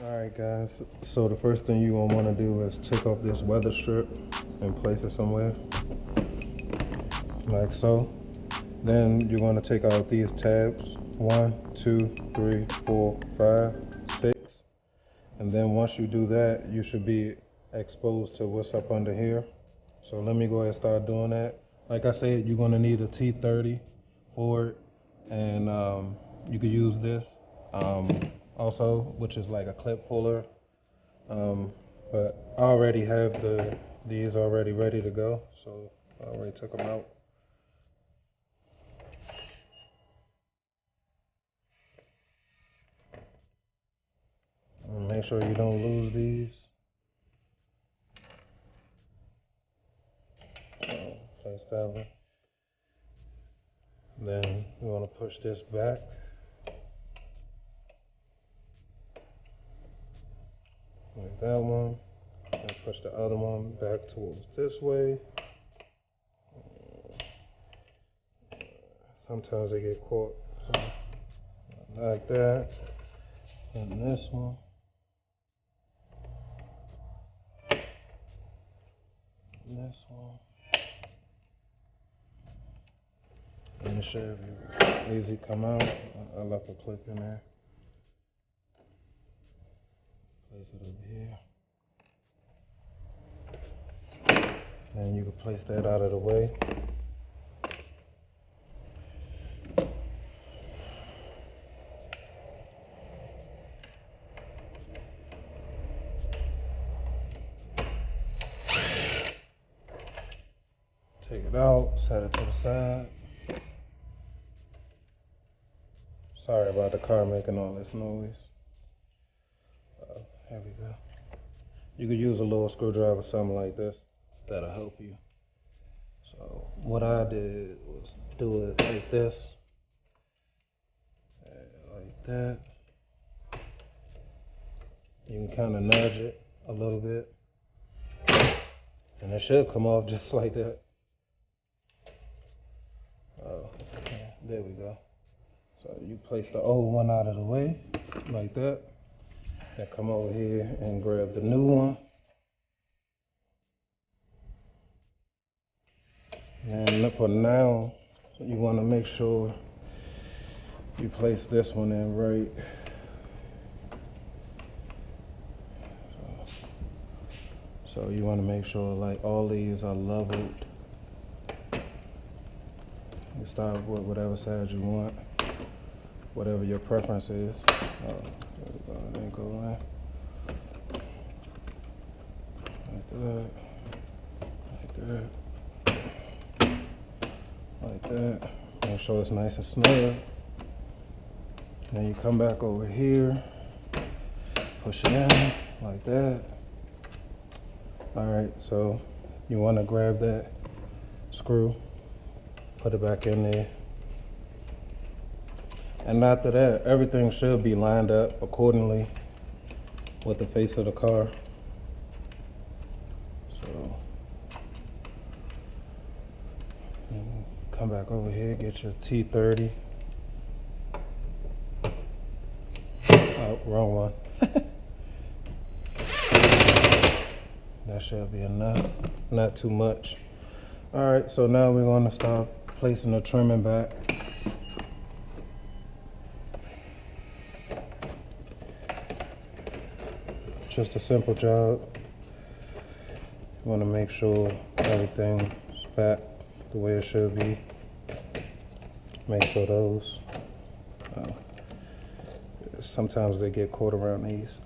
Alright guys, so the first thing you're gonna want to do is take off this weather strip and place it somewhere, like so. Then you're going to take out these tabs, 1, 2, 3, 4, 5, 6. And then once you do that, you should be exposed to what's up under here. So let me go ahead and start doing that. Like I said, you're going to need a T30 for it, and you could use this also, which is like a clip puller. But I already have these already ready to go, so I already took them out. And make sure you don't lose these. Place that one. Then you want to push this back. Like that one. And push the other one back towards this way. Sometimes they get caught. So like that. And this one. And this one. And it should be easy come out. I left a clip in there. Place it over here. Then you can place that out of the way. Take it out, set it to the side. Sorry about the car making all this noise. Here we go. You could use a little screwdriver, something like this. That'll help you. So what I did was do it like this. Like that. You can kind of nudge it a little bit. And it should come off just like that. Oh, okay. There we go. So you place the old one out of the way, like that. Then come over here and grab the new one. And for now, you want to make sure you place this one in right. So you want to make sure like all these are leveled. You start with whatever side you want, whatever your preference is. Oh, there we go. There you go, man. Like that. Like that. Like that. Make sure it's nice and snug. Then you come back over here, push it in like that. All right, so you want to grab that screw, put it back in there. And after that, everything should be lined up accordingly with the face of the car. So come back over here, get your T30. Oh, wrong one. That should be enough, not too much. All right, so now we're going to start placing the trimming back. Just a simple job. You want to make sure everything's back the way it should be. Make sure those, sometimes they get caught around these.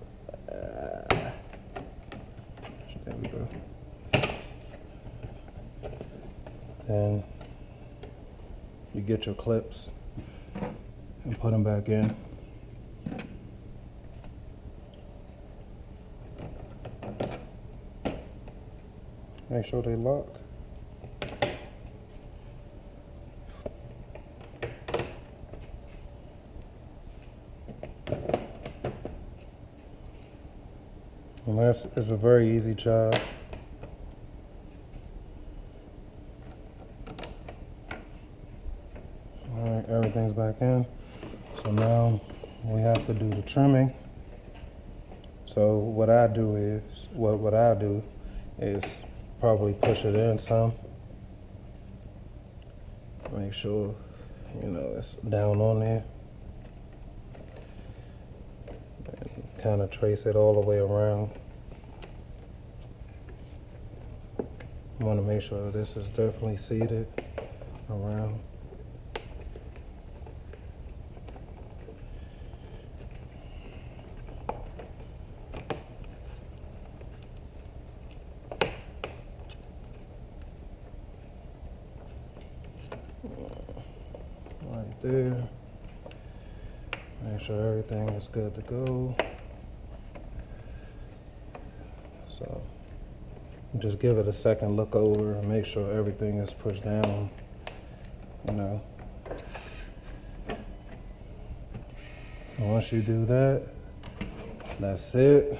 There we go. And you get your clips and put them back in. Make sure they lock. And it's a very easy job. All right. everything's back in. So now we have to do the trimming. So what I do is, what I do is probably push it in some. Make sure, you know, it's down on there. And kind of trace it all the way around. I want to make sure this is definitely seated around. Right there. Make sure everything is good to go. So just give it a second look over and make sure everything is pushed down, you know. And once you do that, that's it.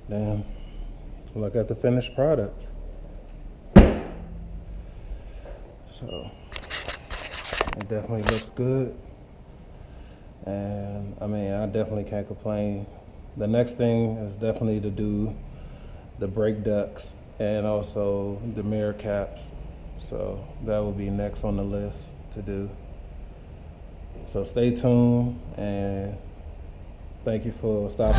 Then look at the finished product. So it definitely looks good, and I mean, I definitely can't complain. The next thing is definitely to do the brake ducts and also the mirror caps. So that will be next on the list to do. So stay tuned, and thank you for stopping.